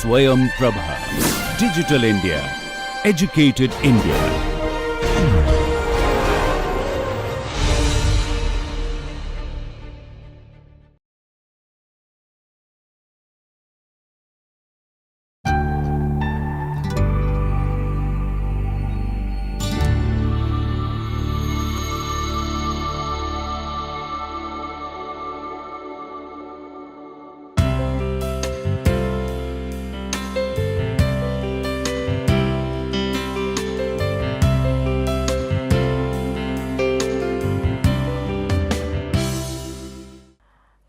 Swayam Prabha. Digital India. Educated India.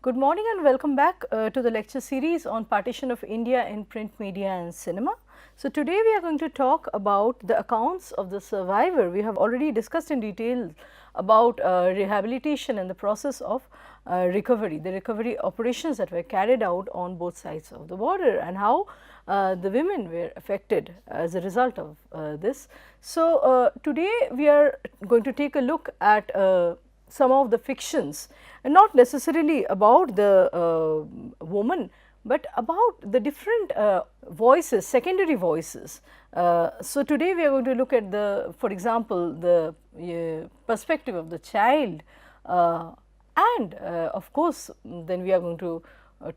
Good morning and welcome back to the lecture series on partition of India in print media and cinema. So, today we are going to talk about the accounts of the survivor. We have already discussed in detail about rehabilitation and the process of recovery, the recovery operations that were carried out on both sides of the border and how the women were affected as a result of this. So, today we are going to take a look at some of the fictions, and not necessarily about the woman, but about the different voices, secondary voices. So, today we are going to look at the, for example, the perspective of the child, and of course, then we are going to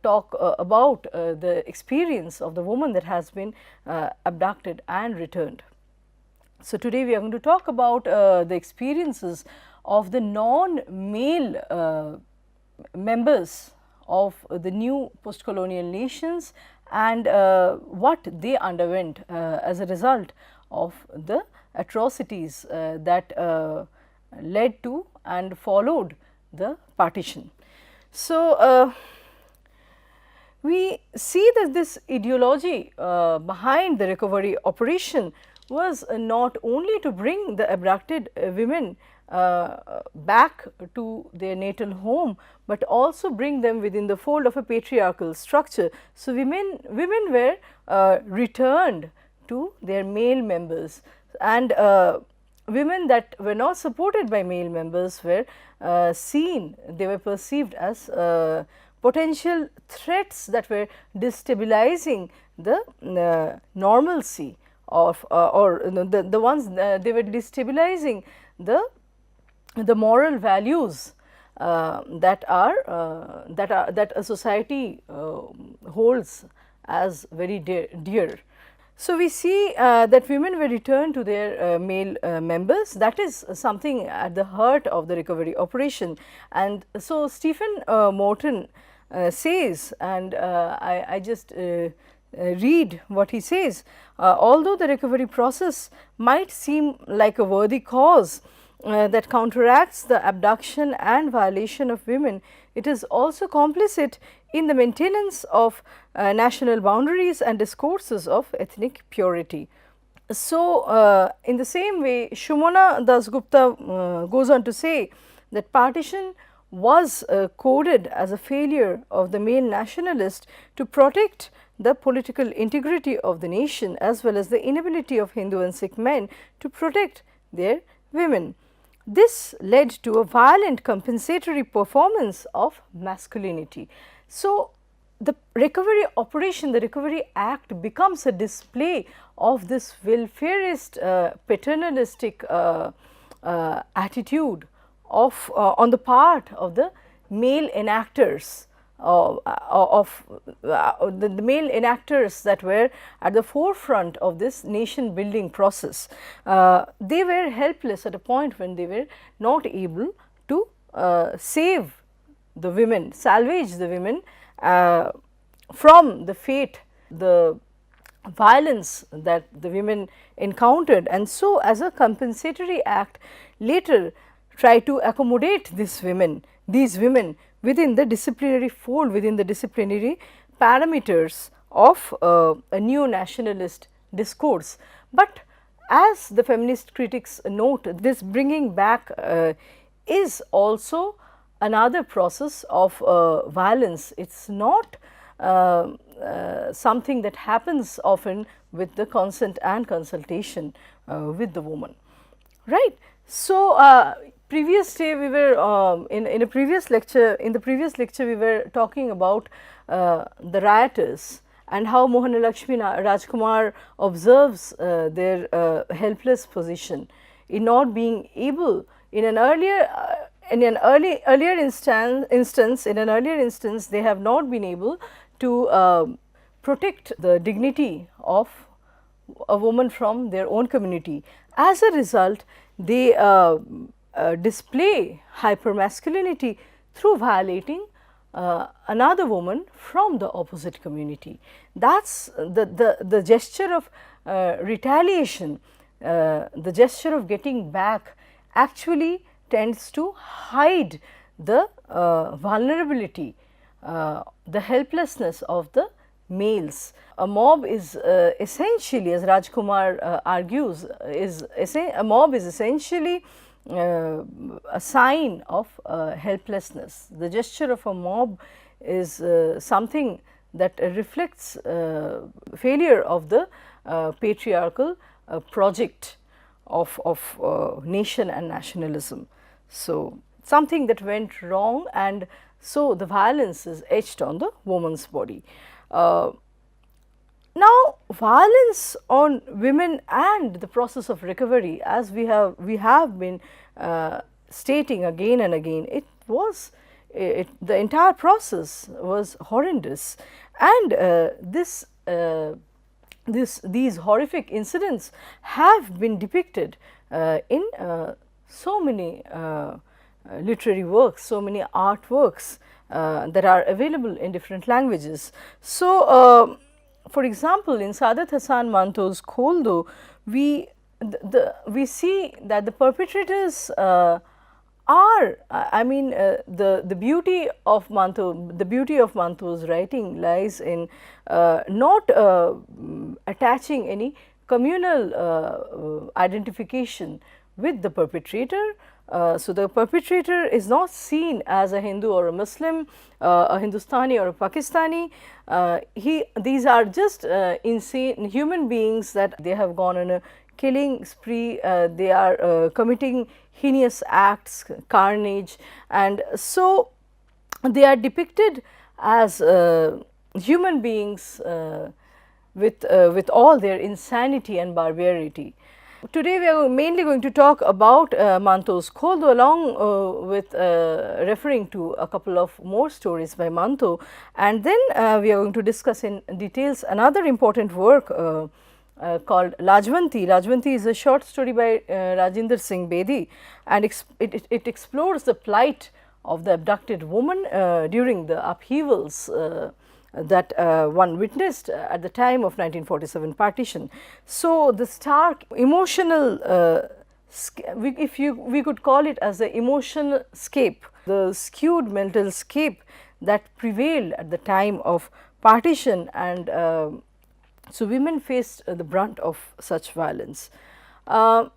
talk about the experience of the woman that has been abducted and returned. So, today we are going to talk about the experiences of the non-male members of the new post-colonial nations and what they underwent as a result of the atrocities that led to and followed the partition. So, we see that this ideology behind the recovery operation was not only to bring the abducted women back to their natal home, but also bring them within the fold of a patriarchal structure. So, women were returned to their male members, and women that were not supported by male members were seen, they were perceived as potential threats that were destabilizing the normalcy of or the ones they were destabilizing the moral values that a society holds as very dear. So, we see that women were returned to their male members. That is something at the heart of the recovery operation. And so, Stephen Morton says, and I just read what he says, although the recovery process might seem like a worthy cause that counteracts the abduction and violation of women, it is also complicit in the maintenance of national boundaries and discourses of ethnic purity. So, in the same way, Shumona Dasgupta goes on to say that partition was coded as a failure of the male nationalist to protect the political integrity of the nation, as well as the inability of Hindu and Sikh men to protect their women. This led to a violent compensatory performance of masculinity. So, the recovery operation, the recovery act becomes a display of this welfareist paternalistic attitude of on the part of the male enactors the male enactors that were at the forefront of this nation building process. They were helpless at a point when they were not able to save the women, salvage the women from the fate, the violence that the women encountered, and so as a compensatory act later try to accommodate these women within the disciplinary fold, within the disciplinary parameters of a new nationalist discourse. But as the feminist critics note, this bringing back is also another process of violence. It is not something that happens often with the consent and consultation with the woman, right. So, previous day we were in the previous lecture we were talking about the rioters and how Mohanalakshmi Rajkumar observes their helpless position in not being able in an earlier instance they have not been able to protect the dignity of a woman from their own community. As a result, they display hypermasculinity through violating another woman from the opposite community. That is the gesture of retaliation, the gesture of getting back actually tends to hide the vulnerability, the helplessness of the males. A mob is essentially, as Rajkumar argues, a mob is essentially a sign of helplessness. The gesture of a mob is something that reflects failure of the patriarchal project of nation and nationalism. So, something that went wrong, and so the violence is etched on the woman's body. Now, violence on women and the process of recovery, as we have been stating again and again, the entire process was horrendous, and these horrific incidents have been depicted in so many literary works, so many artworks that are available in different languages. So, for example, in Saadat Hasan Manto's Kholdo, we see that the perpetrators are, the beauty of Manto's writing lies in not attaching any communal identification with the perpetrator. So, the perpetrator is not seen as a Hindu or a Muslim, a Hindustani or a Pakistani. These are just insane human beings that they have gone on a killing spree, they are committing heinous acts, carnage, and so they are depicted as human beings with all their insanity and barbarity. Today we are mainly going to talk about Manto's Kholdo, along with referring to a couple of more stories by Manto, and then we are going to discuss in details another important work called Lajwanti. Lajwanti is a short story by Rajinder Singh Bedi, and it explores the plight of the abducted woman during the upheavals that one witnessed at the time of 1947 partition. So, the stark emotional, we could call it as the emotional scape, the skewed mental scape that prevailed at the time of partition, and so women faced the brunt of such violence. So,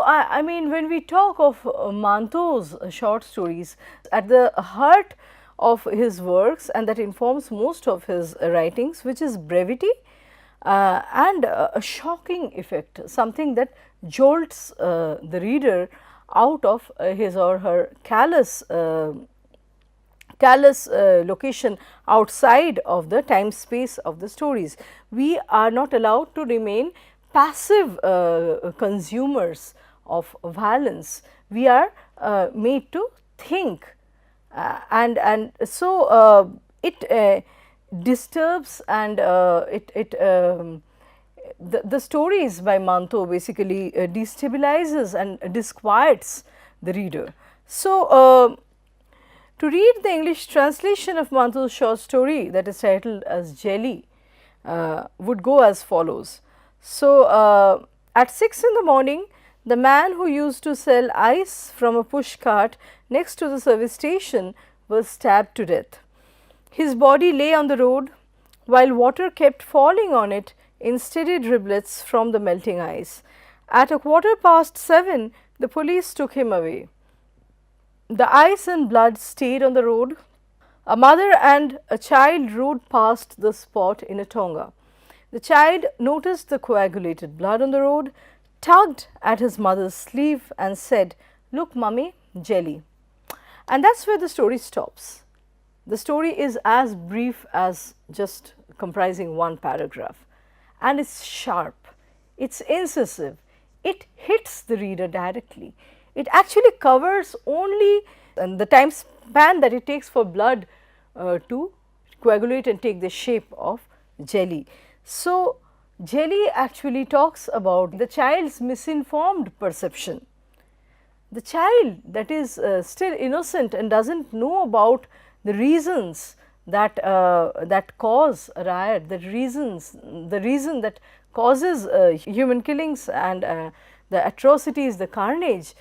I mean, when we talk of Manto's short stories, at the heart of his works, and that informs most of his writings, which is brevity and a shocking effect, something that jolts the reader out of his or her callous location outside of the time space of the stories. We are not allowed to remain passive consumers of violence. We are made to think. And so it disturbs, and the stories by Manto basically destabilizes and disquiets the reader. So, to read the English translation of Manto's short story, that is titled as Jelly, would go as follows. So, at 6 in the morning, the man who used to sell ice from a push cart next to the service station was stabbed to death. His body lay on the road, while water kept falling on it in steady driblets from the melting ice. At 7:15, the police took him away. The ice and blood stayed on the road. A mother and a child rode past the spot in a tonga. The child noticed the coagulated blood on the road, tugged at his mother's sleeve and said, "Look, mummy, jelly." And that is where the story stops. The story is as brief as just comprising one paragraph, and it's sharp, it's incisive, it hits the reader directly. It actually covers only the time span that it takes for blood to coagulate and take the shape of jelly. So, jelly actually talks about the child's misinformed perception. The child that is still innocent and does not know about the reasons that that cause a riot, the reason that causes human killings and the atrocities, the carnage,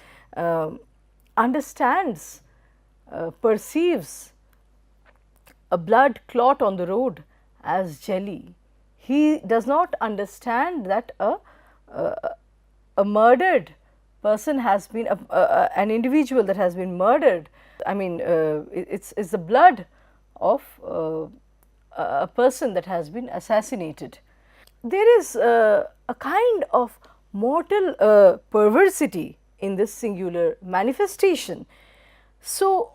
understands, perceives a blood clot on the road as jelly. He does not understand that a murdered person has been an individual that has been murdered. I mean, it's the blood of a person that has been assassinated. There is a kind of mortal perversity in this singular manifestation. So,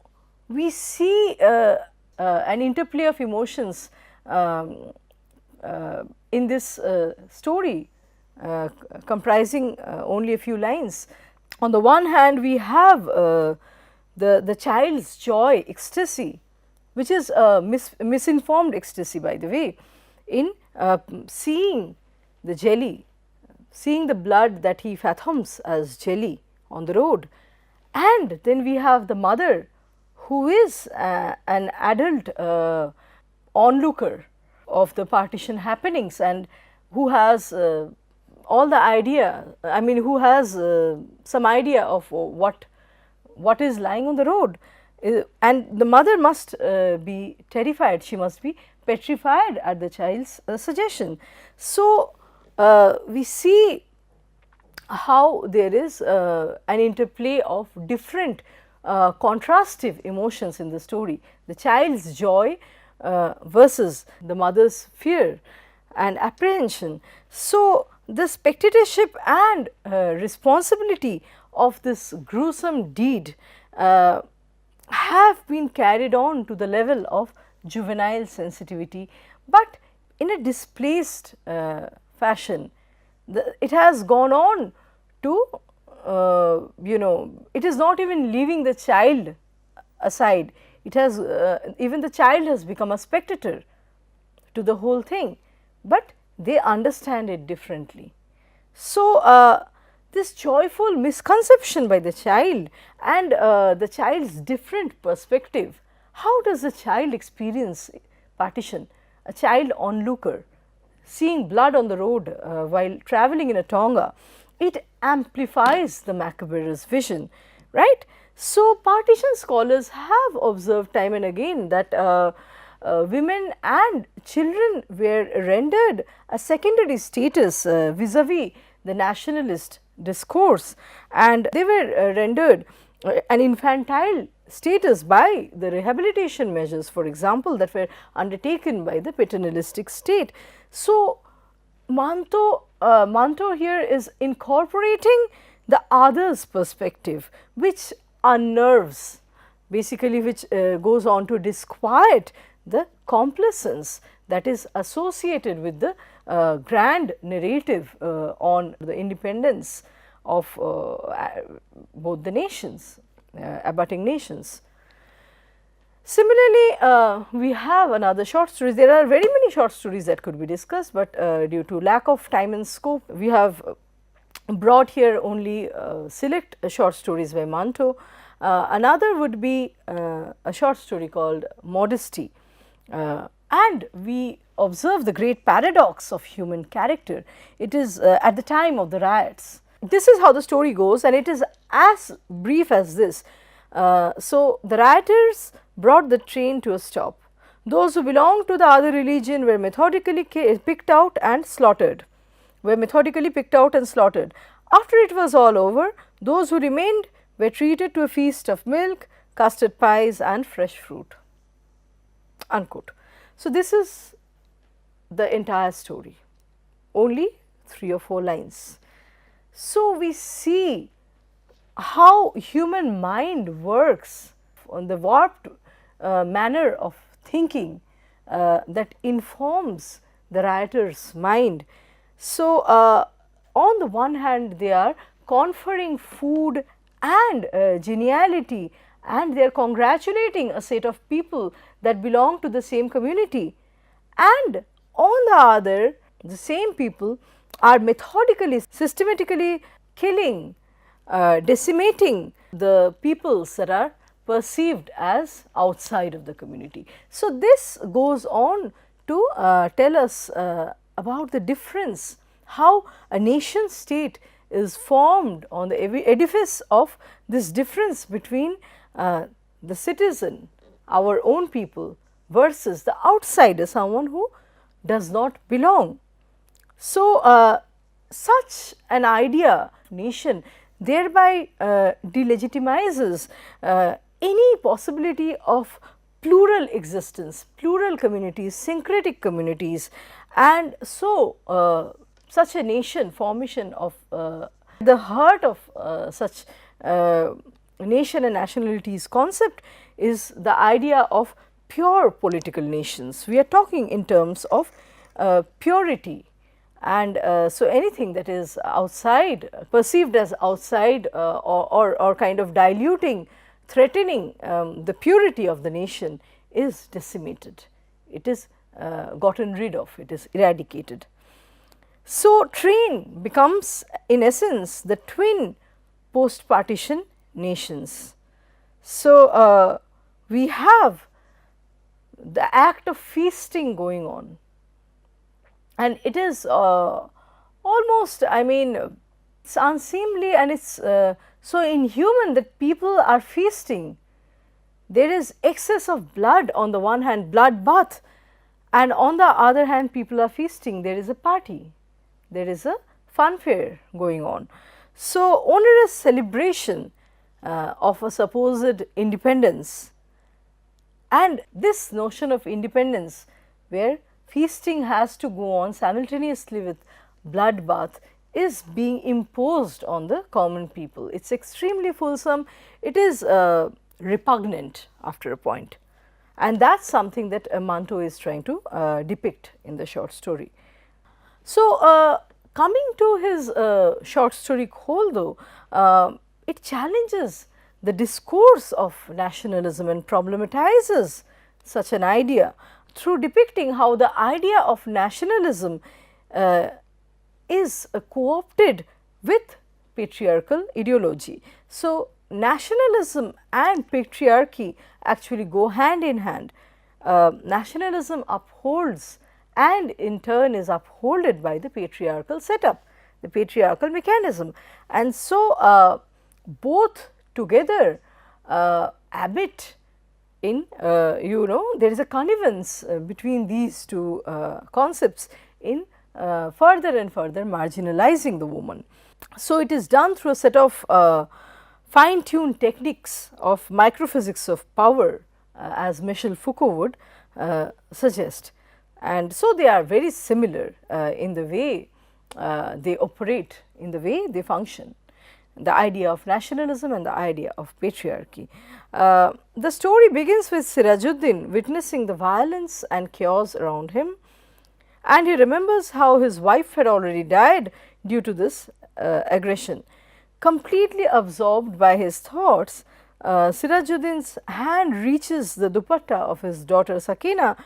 we see an interplay of emotions in this story comprising only a few lines. On the one hand, we have the child's joy, ecstasy, which is misinformed ecstasy, by the way, in seeing the jelly, seeing the blood that he fathoms as jelly on the road. And then we have the mother, who is an adult onlooker of the partition happenings, and who has all the idea, I mean, who has some idea of what is lying on the road. And the mother must be terrified, she must be petrified at the child's suggestion. So, we see how there is an interplay of different contrastive emotions in the story. The child's joy versus the mother's fear and apprehension. So, the spectatorship and responsibility of this gruesome deed have been carried on to the level of juvenile sensitivity, but in a displaced fashion. It has gone on to it is not even leaving the child aside. It has even the child has become a spectator to the whole thing, but they understand it differently. So, this joyful misconception by the child and the child's different perspective. How does the child experience partition? A child onlooker seeing blood on the road while traveling in a tonga, it amplifies the macabrous vision, right. So, partition scholars have observed time and again that women and children were rendered a secondary status vis-a-vis the nationalist discourse, and they were rendered an infantile status by the rehabilitation measures, for example, that were undertaken by the paternalistic state. So, Manto here is incorporating the other's perspective, which unnerves, basically which goes on to disquiet the complacence that is associated with the grand narrative on the independence of both the nations, abutting nations. Similarly, we have another short stories. There are very many short stories that could be discussed, but due to lack of time and scope, we have brought here only select short stories by Manto. Another would be a short story called Modesty, and we observe the great paradox of human character. It is at the time of the riots. This is how the story goes, and it is as brief as this. So, the rioters brought the train to a stop. Those who belonged to the other religion were methodically picked out and slaughtered. After it was all over, those who remained were treated to a feast of milk, custard pies and fresh fruit. Unquote. So, this is the entire story, only 3 or 4 lines. So, we see how human mind works on the warped manner of thinking that informs the rioter's mind. So, on the one hand they are conferring food and geniality, and they are congratulating a set of people that belong to the same community, and on the other the same people are methodically, systematically killing, decimating the peoples that are perceived as outside of the community. So, this goes on to tell us about the difference, how a nation state is formed on the edifice of this difference between the citizen, our own people, versus the outsider, someone who does not belong. So, such an idea nation thereby delegitimizes any possibility of plural existence, plural communities, syncretic communities, and so such a nation formation of the heart of such nation and nationalities concept is the idea of pure political nations. We are talking in terms of purity, and so anything that is outside, perceived as outside or kind of diluting, threatening the purity of the nation is decimated, it is gotten rid of, it is eradicated. So, train becomes in essence the twin post partition nations. So, we have the act of feasting going on, and it is almost, I mean, it is unseemly, and it is so inhuman that people are feasting. There is excess of blood on the one hand, bloodbath, and on the other hand people are feasting. There is a party, there is a funfair going on. So, onerous celebration of a supposed independence, and this notion of independence where feasting has to go on simultaneously with bloodbath is being imposed on the common people. It is extremely fulsome, it is repugnant after a point, and that is something that Manto is trying to depict in the short story. So, coming to his short story whole though, it challenges the discourse of nationalism and problematizes such an idea through depicting how the idea of nationalism is co-opted with patriarchal ideology. So, nationalism and patriarchy actually go hand in hand. Nationalism upholds and in turn is upholded by the patriarchal setup, the patriarchal mechanism, and so both together habit in there is a connivance between these two concepts in further and further marginalizing the woman. So, it is done through a set of fine tuned techniques of microphysics of power, as Michel Foucault would suggest, and so they are very similar in the way they operate, in the way they function, the idea of nationalism and the idea of patriarchy. The story begins with Sirajuddin witnessing the violence and chaos around him, and he remembers how his wife had already died due to this aggression. Completely absorbed by his thoughts, Sirajuddin's hand reaches the dupatta of his daughter Sakina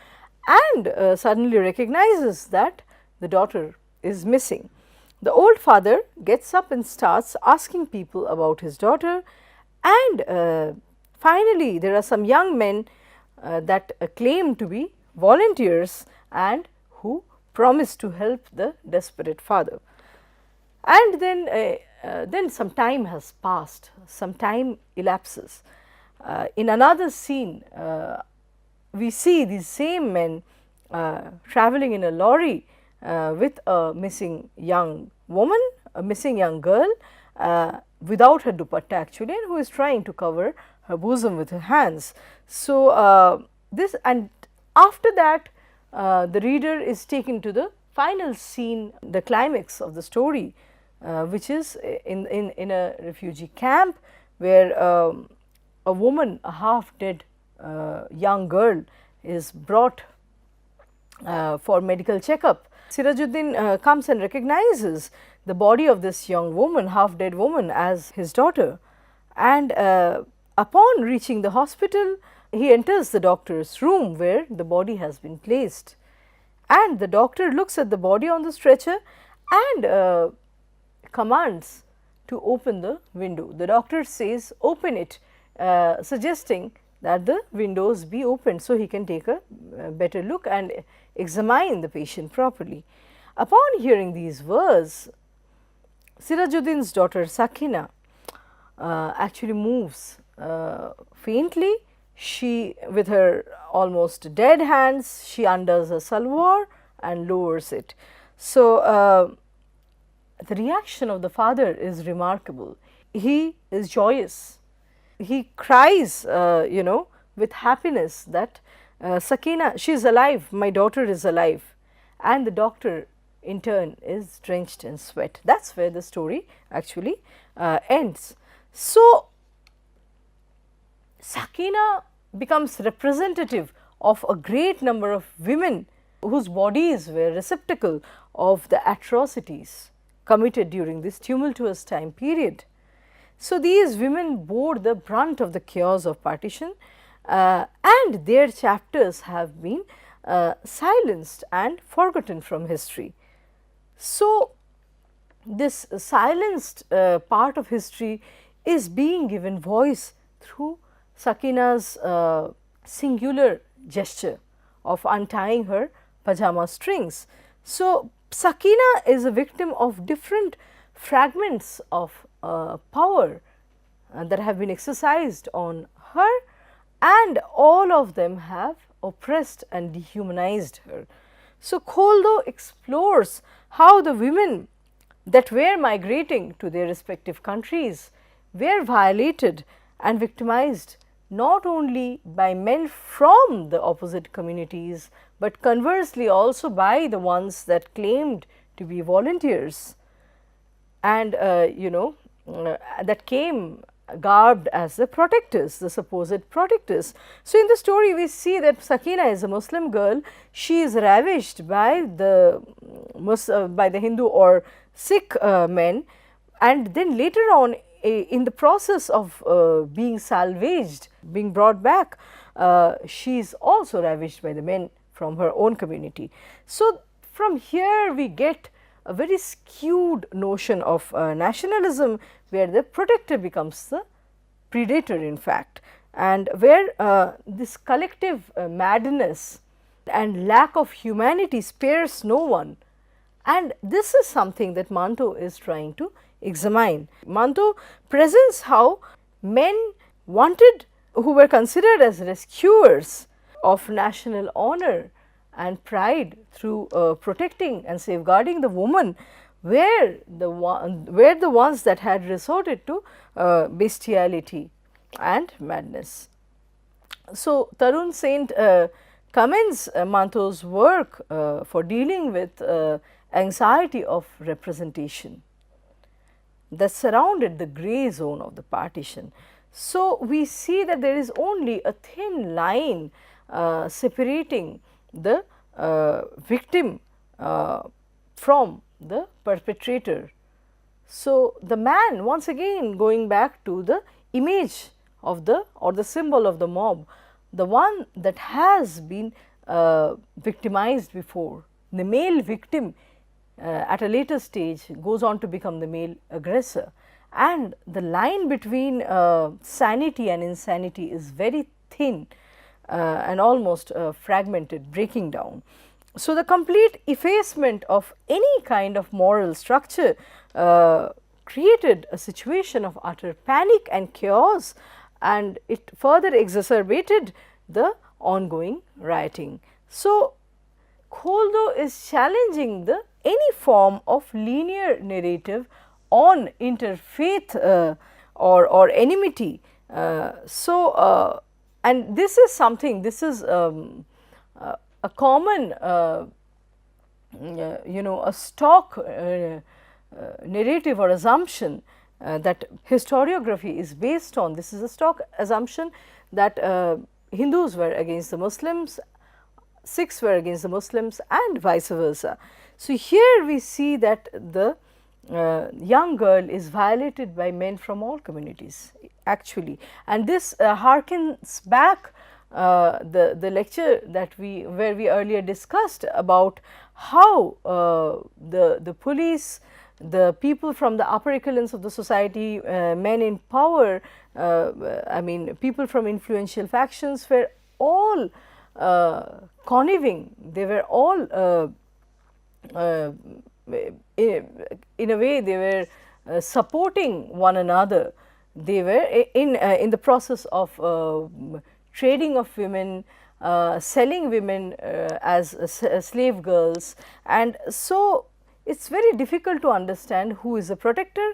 and suddenly recognizes that the daughter is missing. The old father gets up and starts asking people about his daughter, and finally, there are some young men that claim to be volunteers and who promise to help the desperate father. And then some time has passed, some time elapses. In another scene, we see these same men traveling in a lorry with a missing young woman, a missing young girl without her dupatta actually, and who is trying to cover her bosom with her hands. So, this, and after that the reader is taken to the final scene, the climax of the story, which is in a refugee camp where a woman, a half dead young girl is brought for medical checkup. Sirajuddin comes and recognizes the body of this young woman, half dead woman, as his daughter, and upon reaching the hospital, he enters the doctor's room where the body has been placed, and the doctor looks at the body on the stretcher and commands to open the window. The doctor says open it, suggesting that the windows be opened so he can take a better look and examine the patient properly. Upon hearing these words, Sirajuddin's daughter Sakina actually moves faintly. She, with her almost dead hands, she undoes her salwar and lowers it. So, the reaction of the father is remarkable. He is joyous. He cries, with happiness that Sakina, she is alive, my daughter is alive, and the doctor in turn is drenched in sweat. That is where the story actually ends. So, Sakina becomes representative of a great number of women whose bodies were receptacle of the atrocities committed during this tumultuous time period. So, these women bore the brunt of the chaos of partition, and their chapters have been silenced and forgotten from history. So, this silenced part of history is being given voice through Sakina's singular gesture of untying her pajama strings. So, Sakina is a victim of different fragments of power that have been exercised on her, and all of them have oppressed and dehumanized her. So, Kholdo explores how the women that were migrating to their respective countries were violated and victimized not only by men from the opposite communities, but conversely also by the ones that claimed to be volunteers and that came garbed as the protectors, the supposed protectors. So, in the story we see that Sakina is a Muslim girl. She is ravished by the Hindu or Sikh men, and then later on in the process of being salvaged, being brought back, she is also ravished by the men from her own community. So, from here we get a very skewed notion of nationalism, where the protector becomes the predator in fact, and where this collective madness and lack of humanity spares no one. And this is something that Manto is trying to examine. Manto presents how men who were considered as rescuers of national honor and pride through protecting and safeguarding the woman, were the ones that had resorted to bestiality and madness. So, Tarun Saint commends Manto's work for dealing with anxiety of representation that surrounded the grey zone of the partition. So, we see that there is only a thin line separating the victim from the perpetrator. So, the man, once again going back to the image of the symbol of the mob, the one that has been victimized before, the male victim at a later stage goes on to become the male aggressor, and the line between sanity and insanity is very thin and almost fragmented, breaking down. So, the complete effacement of any kind of moral structure created a situation of utter panic and chaos, and it further exacerbated the ongoing rioting. So, Kholdo is challenging any form of linear narrative on interfaith or enmity. And this is something, this is a common a stock narrative or assumption that historiography is based on. This is a stock assumption that Hindus were against the Muslims, Sikhs were against the Muslims, and vice versa. So, here we see that the young girl is violated by men from all communities actually, and this harkens back the lecture that where we earlier discussed about how the police, the people from the upper echelons of the society, men in power, I mean people from influential factions were all conniving, they were all in a way they were supporting one another. They were in the process of trading of women, selling women as slave girls, and so it is very difficult to understand who is the protector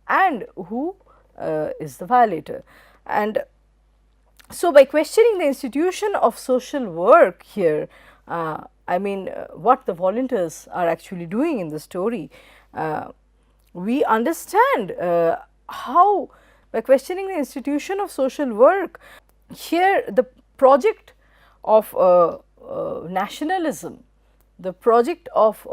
and who is the violator. And so, by questioning the institution of social work here, I mean what the volunteers are actually doing in the story, we understand how, by questioning the institution of social work, here the project of nationalism, the project of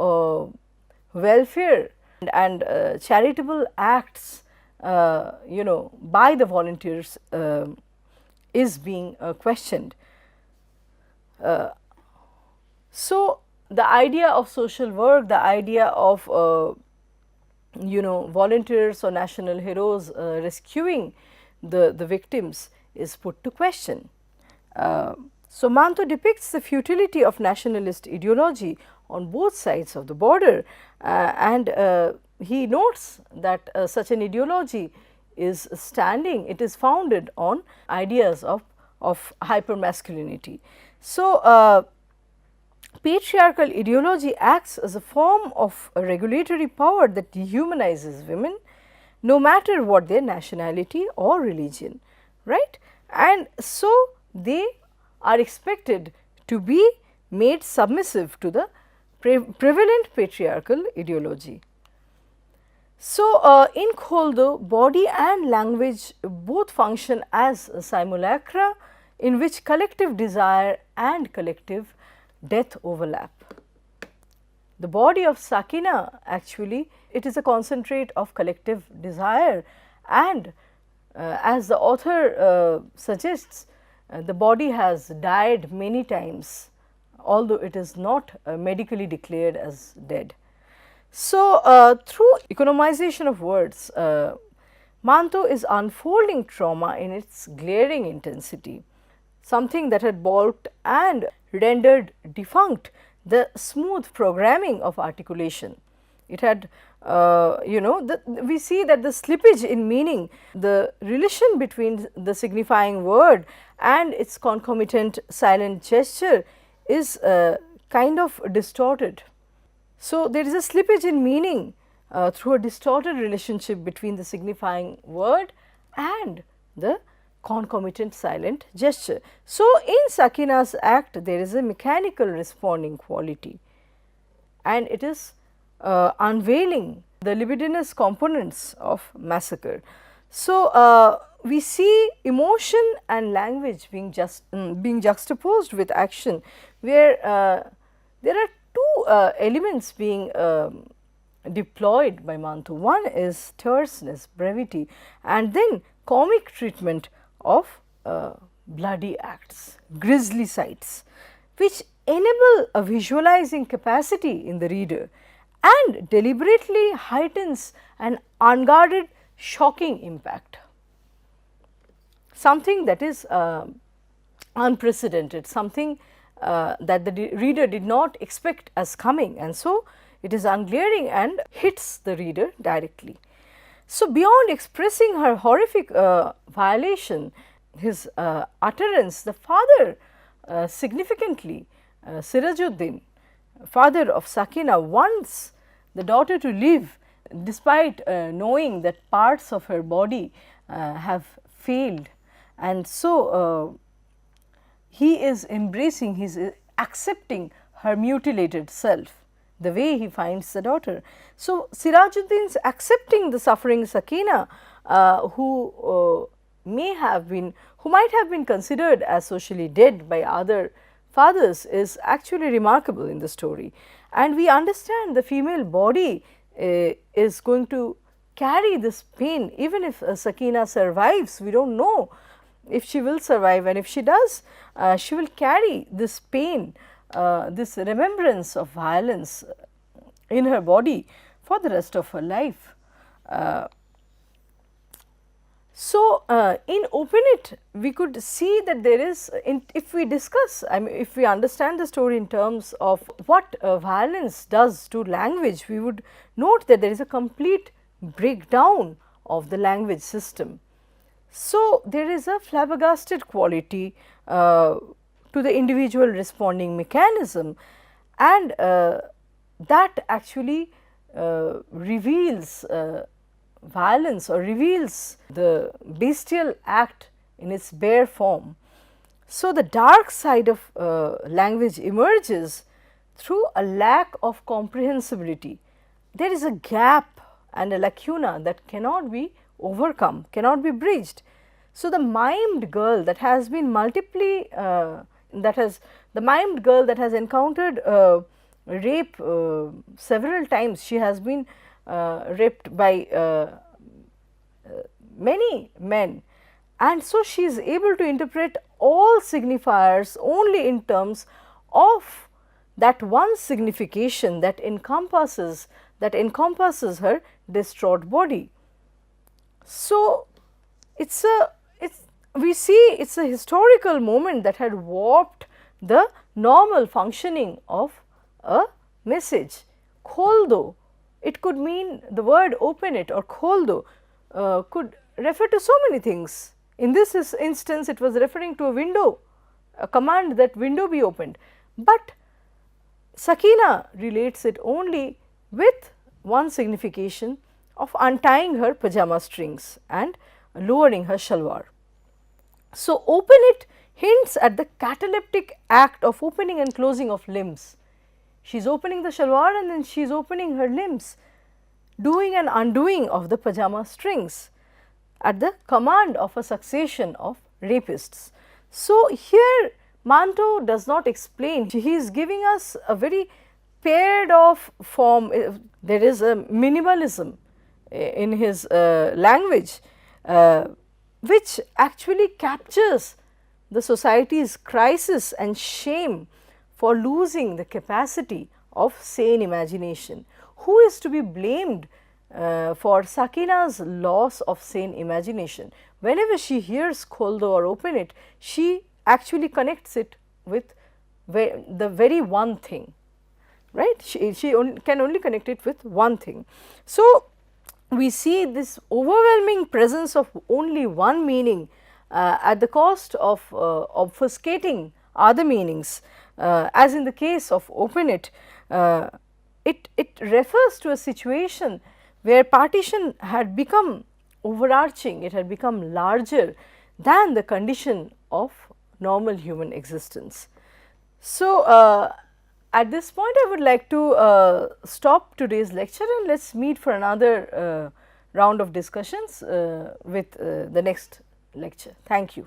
welfare and charitable acts, you know, by the volunteers is being questioned. So, the idea of social work, the idea of you know, volunteers or national heroes rescuing the victims is put to question. So, Manto depicts the futility of nationalist ideology on both sides of the border, and he notes that such an ideology is standing, it is founded on ideas of hypermasculinity. So, patriarchal ideology acts as a form of a regulatory power that dehumanizes women, no matter what their nationality or religion, right. And so, they are expected to be made submissive to the prevalent patriarchal ideology. So, in Kholdo, body and language both function as simulacra in which collective desire and collective death overlap. The body of Sakina actually, it is a concentrate of collective desire, and as the author suggests, the body has died many times, although it is not medically declared as dead. So, through economization of words, Manto is unfolding trauma in its glaring intensity, something that had balked and rendered defunct the smooth programming of articulation. It had you know, we see that the slippage in meaning, the relation between the signifying word and its concomitant silent gesture is kind of distorted. So, there is a slippage in meaning through a distorted relationship between the signifying word and the concomitant silent gesture. So, in Sakina's act there is a mechanical responding quality, and it is unveiling the libidinous components of massacre. So, we see emotion and language being juxtaposed with action, where there are two elements being deployed by Manto. One is terseness, brevity, and then comic treatment of bloody acts, grisly sights, which enable a visualizing capacity in the reader and deliberately heightens an unguarded shocking impact, something that is unprecedented, something that the reader did not expect as coming, and so it is unglaring and hits the reader directly. So, beyond expressing her horrific violation, his utterance, the father significantly, Sirajuddin, father of Sakina, wants the daughter to live despite knowing that parts of her body have failed, and so he is embracing, he is accepting her mutilated self, the way he finds the daughter. So, Sirajuddin's accepting the suffering Sakina, who who might have been considered as socially dead by other fathers is actually remarkable in the story. And we understand the female body is going to carry this pain even if Sakina survives. We do not know if she will survive, and if she does, she will carry this pain, this remembrance of violence in her body for the rest of her life. So, in Open It, we could see that there is, if we discuss, I mean, if we understand the story in terms of what violence does to language, we would note that there is a complete breakdown of the language system. So, there is a flabbergasted quality to the individual responding mechanism, and that actually reveals violence, or reveals the bestial act in its bare form. So, the dark side of language emerges through a lack of comprehensibility. There is a gap and a lacuna that cannot be overcome, cannot be bridged. So, the maimed girl that has been the maimed girl that has encountered rape several times, she has been raped by many men, and so she is able to interpret all signifiers only in terms of that one signification that encompasses her distraught body. So, we see it is a historical moment that had warped the normal functioning of a message. Kholdo, it could mean, the word open it or kholdo could refer to so many things. In this instance, it was referring to a window, a command that window be opened, but Sakina relates it only with one signification of untying her pajama strings and lowering her shalwar. So, open it hints at the cataleptic act of opening and closing of limbs. She is opening the shalwar and then she is opening her limbs, doing and undoing of the pajama strings at the command of a succession of rapists. So, here Manto does not explain, he is giving us a very paired off form. There is a minimalism in his language which actually captures the society's crisis and shame for losing the capacity of sane imagination. Who is to be blamed for Sakina's loss of sane imagination? Whenever she hears Kholdo or open it, she actually connects it with the very one thing, right? She can only connect it with one thing. So, we see this overwhelming presence of only one meaning at the cost of obfuscating other meanings. As in the case of open it, it refers to a situation where partition had become overarching, it had become larger than the condition of normal human existence. So, at this point I would like to stop today's lecture and let us meet for another round of discussions with the next lecture. Thank you.